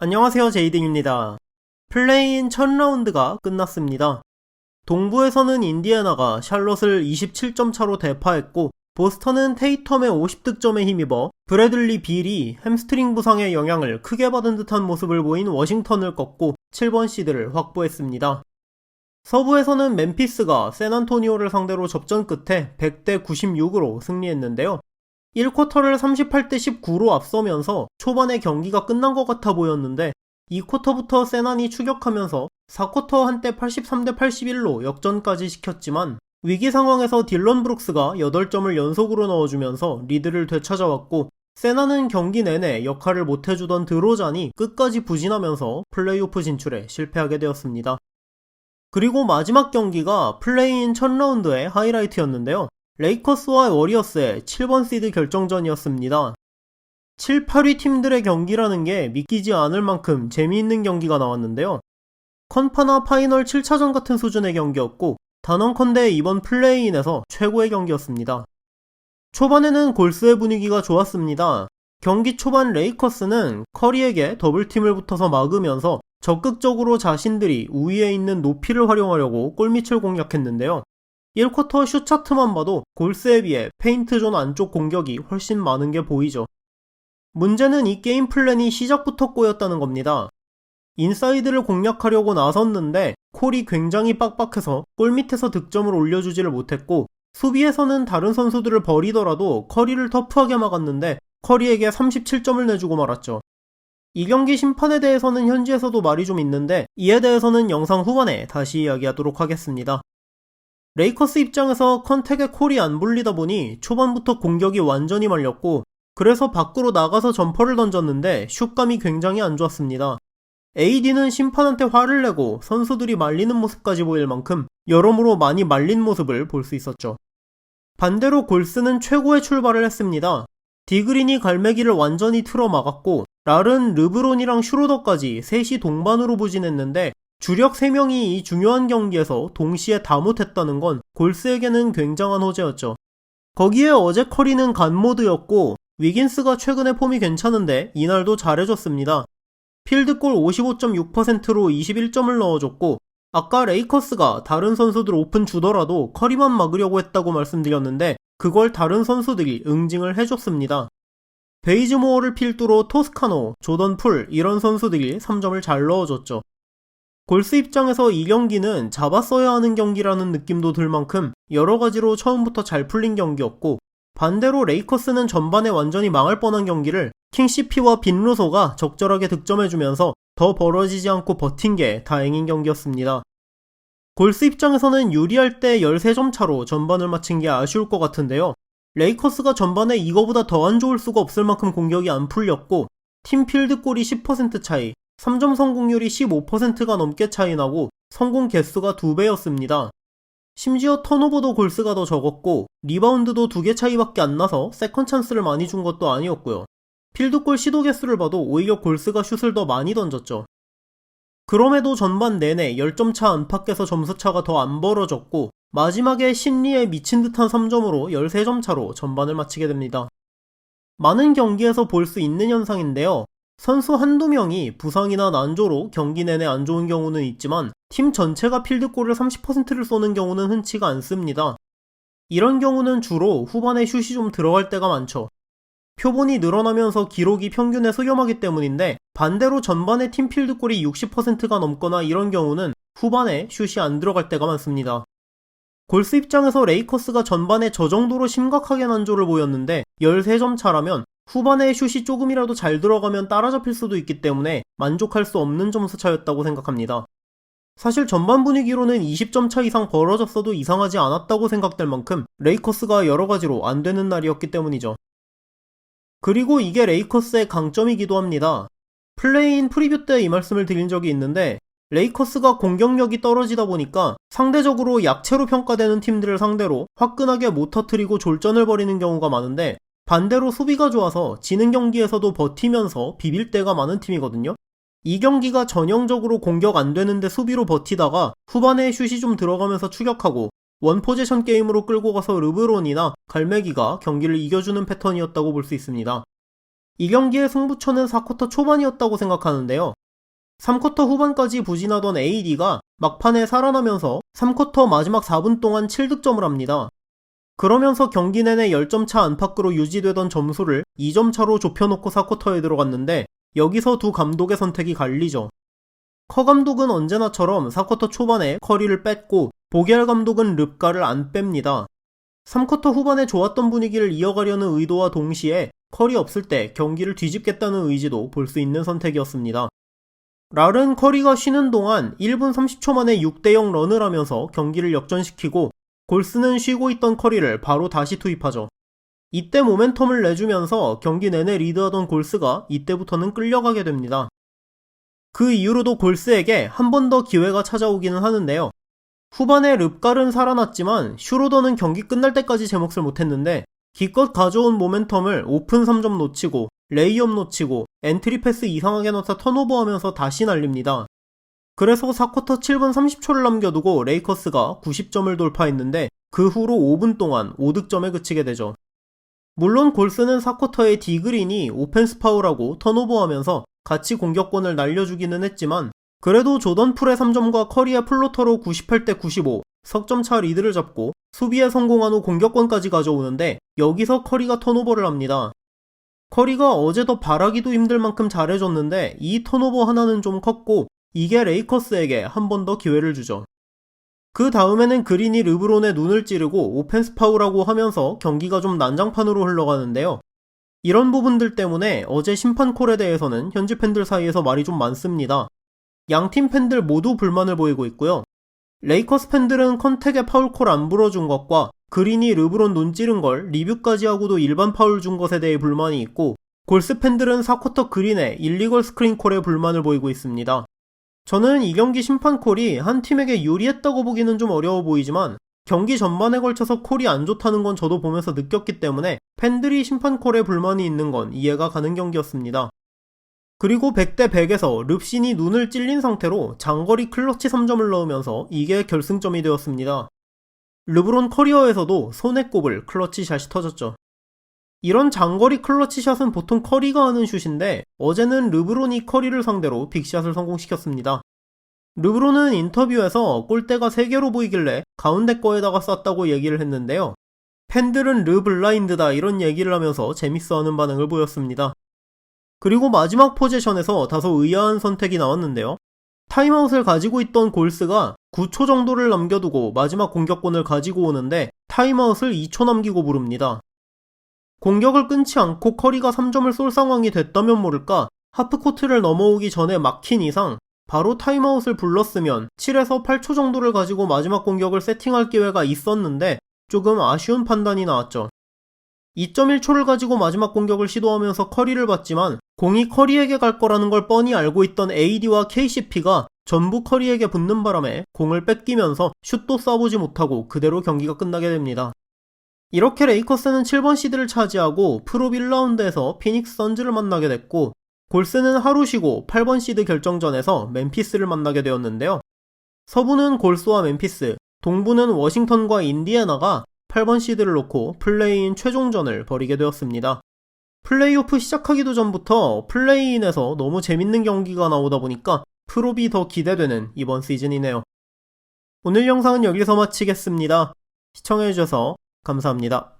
안녕하세요, 제이딩입니다. 플레이인 첫 라운드가 끝났습니다. 동부에서는 인디애나가 샬럿을 27점 차로 대파했고, 보스턴은 테이텀의 50득점에 힘입어 브래들리 빌이 햄스트링 부상의 영향을 크게 받은 듯한 모습을 보인 워싱턴을 꺾고 7번 시드를 확보했습니다. 서부에서는 멤피스가 샌안토니오를 상대로 접전 끝에 100대 96으로 승리했는데요. 1쿼터를 38대 19로 앞서면서 초반에 경기가 끝난 것 같아 보였는데 2쿼터부터 세난이 추격하면서 4쿼터 한때 83대 81로 역전까지 시켰지만 위기 상황에서 딜런 브룩스가 8점을 연속으로 넣어주면서 리드를 되찾아왔고, 세난은 경기 내내 역할을 못해주던 드로잔이 끝까지 부진하면서 플레이오프 진출에 실패하게 되었습니다. 그리고 마지막 경기가 플레이인 첫 라운드의 하이라이트였는데요. 레이커스와 워리어스의 7번 시드 결정전이었습니다. 7, 8위 팀들의 경기라는 게 믿기지 않을 만큼 재미있는 경기가 나왔는데요. 컨파나 파이널 7차전 같은 수준의 경기였고, 단언컨대 이번 플레이인에서 최고의 경기였습니다. 초반에는 골스의 분위기가 좋았습니다. 경기 초반 레이커스는 커리에게 더블팀을 붙어서 막으면서 적극적으로 자신들이 우위에 있는 높이를 활용하려고 골밑을 공략했는데요. 1쿼터 슛 차트만 봐도 골스에 비해 페인트존 안쪽 공격이 훨씬 많은 게 보이죠. 문제는 이 게임 플랜이 시작부터 꼬였다는 겁니다. 인사이드를 공략하려고 나섰는데 콜이 굉장히 빡빡해서 골밑에서 득점을 올려주지를 못했고, 수비에서는 다른 선수들을 버리더라도 커리를 터프하게 막았는데 커리에게 37점을 내주고 말았죠. 이 경기 심판에 대해서는 현지에서도 말이 좀 있는데 이에 대해서는 영상 후반에 다시 이야기하도록 하겠습니다. 레이커스 입장에서 컨택에 콜이 안 불리다 보니 초반부터 공격이 완전히 말렸고, 그래서 밖으로 나가서 점퍼를 던졌는데 슛감이 굉장히 안 좋았습니다. AD는 심판한테 화를 내고 선수들이 말리는 모습까지 보일 만큼 여러모로 많이 말린 모습을 볼 수 있었죠. 반대로 골스는 최고의 출발을 했습니다. 디그린이 갈매기를 완전히 틀어 막았고, 랄은 르브론이랑 슈로더까지 셋이 동반으로 부진했는데 주력 3명이 이 중요한 경기에서 동시에 다 못했다는 건 골스에게는 굉장한 호재였죠. 거기에 어제 커리는 간모드였고, 위긴스가 최근에 폼이 괜찮은데 이날도 잘해줬습니다. 필드골 55.6%로 21점을 넣어줬고, 아까 레이커스가 다른 선수들 오픈 주더라도 커리만 막으려고 했다고 말씀드렸는데 그걸 다른 선수들이 응징을 해줬습니다. 베이즈모어를 필두로 토스카노, 조던 풀 이런 선수들이 3점을 잘 넣어줬죠. 골스 입장에서 이 경기는 잡았어야 하는 경기라는 느낌도 들 만큼 여러가지로 처음부터 잘 풀린 경기였고, 반대로 레이커스는 전반에 완전히 망할 뻔한 경기를 킹CP와 빈루소가 적절하게 득점해주면서 더 벌어지지 않고 버틴 게 다행인 경기였습니다. 골스 입장에서는 유리할 때 13점 차로 전반을 마친 게 아쉬울 것 같은데요. 레이커스가 전반에 이거보다 더 안 좋을 수가 없을 만큼 공격이 안 풀렸고, 팀 필드골이 10% 차이, 3점 성공률이 15%가 넘게 차이나고 성공 개수가 2배였습니다. 심지어 턴오버도 골스가 더 적었고 리바운드도 2개 차이밖에 안 나서 세컨 찬스를 많이 준 것도 아니었고요. 필드골 시도 개수를 봐도 오히려 골스가 슛을 더 많이 던졌죠. 그럼에도 전반 내내 10점 차 안팎에서 점수차가 더 안 벌어졌고, 마지막에 심리에 미친 듯한 3점으로 13점 차로 전반을 마치게 됩니다. 많은 경기에서 볼 수 있는 현상인데요. 선수 한두 명이 부상이나 난조로 경기 내내 안 좋은 경우는 있지만 팀 전체가 필드골을 30%를 쏘는 경우는 흔치가 않습니다. 이런 경우는 주로 후반에 슛이 좀 들어갈 때가 많죠. 표본이 늘어나면서 기록이 평균에 수렴하기 때문인데, 반대로 전반에 팀 필드골이 60%가 넘거나 이런 경우는 후반에 슛이 안 들어갈 때가 많습니다. 골스 입장에서 레이커스가 전반에 저 정도로 심각하게 난조를 보였는데 13점 차라면 후반에 슛이 조금이라도 잘 들어가면 따라잡힐 수도 있기 때문에 만족할 수 없는 점수 차였다고 생각합니다. 사실 전반 분위기로는 20점 차 이상 벌어졌어도 이상하지 않았다고 생각될 만큼 레이커스가 여러가지로 안 되는 날이었기 때문이죠. 그리고 이게 레이커스의 강점이기도 합니다. 플레이인 프리뷰 때 이 말씀을 드린 적이 있는데, 레이커스가 공격력이 떨어지다 보니까 상대적으로 약체로 평가되는 팀들을 상대로 화끈하게 못 터뜨리고 졸전을 벌이는 경우가 많은데, 반대로 수비가 좋아서 지는 경기에서도 버티면서 비빌 때가 많은 팀이거든요. 이 경기가 전형적으로 공격 안 되는데 수비로 버티다가 후반에 슛이 좀 들어가면서 추격하고 원포지션 게임으로 끌고 가서 르브론이나 갈매기가 경기를 이겨주는 패턴이었다고 볼 수 있습니다. 이 경기의 승부처는 4쿼터 초반이었다고 생각하는데요. 3쿼터 후반까지 부진하던 AD가 막판에 살아나면서 3쿼터 마지막 4분 동안 7득점을 합니다. 그러면서 경기 내내 10점 차 안팎으로 유지되던 점수를 2점 차로 좁혀놓고 4쿼터에 들어갔는데 여기서 두 감독의 선택이 갈리죠. 커 감독은 언제나처럼 4쿼터 초반에 커리를 뺐고 보겔 감독은 릅가를 안 뺍니다. 3쿼터 후반에 좋았던 분위기를 이어가려는 의도와 동시에 커리 없을 때 경기를 뒤집겠다는 의지도 볼 수 있는 선택이었습니다. 랄은 커리가 쉬는 동안 1분 30초 만에 6대0 런을 하면서 경기를 역전시키고 골스는 쉬고 있던 커리를 바로 다시 투입하죠. 이때 모멘텀을 내주면서 경기 내내 리드하던 골스가 이때부터는 끌려가게 됩니다. 그 이후로도 골스에게 한 번 더 기회가 찾아오기는 하는데요. 후반에 릅갈은 살아났지만 슈로더는 경기 끝날 때까지 제 몫을 못했는데 기껏 가져온 모멘텀을 오픈 3점 놓치고 레이업 놓치고 엔트리 패스 이상하게 넣다 턴오버하면서 다시 날립니다. 그래서 4쿼터 7분 30초를 남겨두고 레이커스가 90점을 돌파했는데 그 후로 5분 동안 5득점에 그치게 되죠. 물론 골스는 4쿼터에 디그린이 오펜스 파울하고 턴오버하면서 같이 공격권을 날려주기는 했지만 그래도 조던 풀의 3점과 커리의 플로터로 98대 95 석점차 리드를 잡고 수비에 성공한 후 공격권까지 가져오는데 여기서 커리가 턴오버를 합니다. 커리가 어제 더 바라기도 힘들 만큼 잘해줬는데 이 턴오버 하나는 좀 컸고 이게 레이커스에게 한 번 더 기회를 주죠. 그 다음에는 그린이 르브론의 눈을 찌르고 오펜스 파울하고 하면서 경기가 좀 난장판으로 흘러가는데요. 이런 부분들 때문에 어제 심판 콜에 대해서는 현지 팬들 사이에서 말이 좀 많습니다. 양팀 팬들 모두 불만을 보이고 있고요. 레이커스 팬들은 컨택에 파울콜 안 불어준 것과 그린이 르브론 눈 찌른 걸 리뷰까지 하고도 일반 파울 준 것에 대해 불만이 있고 골스 팬들은 4쿼터 그린의 일리걸 스크린 콜에 불만을 보이고 있습니다. 저는 이 경기 심판 콜이 한 팀에게 유리했다고 보기는 좀 어려워 보이지만 경기 전반에 걸쳐서 콜이 안 좋다는 건 저도 보면서 느꼈기 때문에 팬들이 심판 콜에 불만이 있는 건 이해가 가는 경기였습니다. 그리고 100대 100에서 릅신이 눈을 찔린 상태로 장거리 클러치 3점을 넣으면서 이게 결승점이 되었습니다. 르브론 커리어에서도 손에 꼽을 클러치 샷이 터졌죠. 이런 장거리 클러치 샷은 보통 커리가 하는 슛인데 어제는 르브론이 커리를 상대로 빅샷을 성공시켰습니다. 르브론은 인터뷰에서 골대가 3개로 보이길래 가운데 거에다가 쐈다고 얘기를 했는데요. 팬들은 르블라인드다 이런 얘기를 하면서 재밌어하는 반응을 보였습니다. 그리고 마지막 포지션에서 다소 의아한 선택이 나왔는데요. 타임아웃을 가지고 있던 골스가 9초 정도를 남겨두고 마지막 공격권을 가지고 오는데 타임아웃을 2초 남기고 부릅니다. 공격을 끊지 않고 커리가 3점을 쏠 상황이 됐다면 모를까 하프코트를 넘어오기 전에 막힌 이상 바로 타임아웃을 불렀으면 7에서 8초 정도를 가지고 마지막 공격을 세팅할 기회가 있었는데 조금 아쉬운 판단이 나왔죠. 2.1초를 가지고 마지막 공격을 시도하면서 커리를 봤지만 공이 커리에게 갈 거라는 걸 뻔히 알고 있던 AD와 KCP가 전부 커리에게 붙는 바람에 공을 뺏기면서 슛도 쏴보지 못하고 그대로 경기가 끝나게 됩니다. 이렇게 레이커스는 7번 시드를 차지하고 프로 1라운드에서 피닉스 선즈를 만나게 됐고 골스는 하루 쉬고 8번 시드 결정전에서 멤피스를 만나게 되었는데요. 서부는 골스와 멤피스, 동부는 워싱턴과 인디애나가 8번 시드를 놓고 플레이인 최종전을 벌이게 되었습니다. 플레이오프 시작하기도 전부터 플레이인에서 너무 재밌는 경기가 나오다 보니까 프로비 더 기대되는 이번 시즌이네요. 오늘 영상은 여기서 마치겠습니다. 시청해주셔서 감사합니다.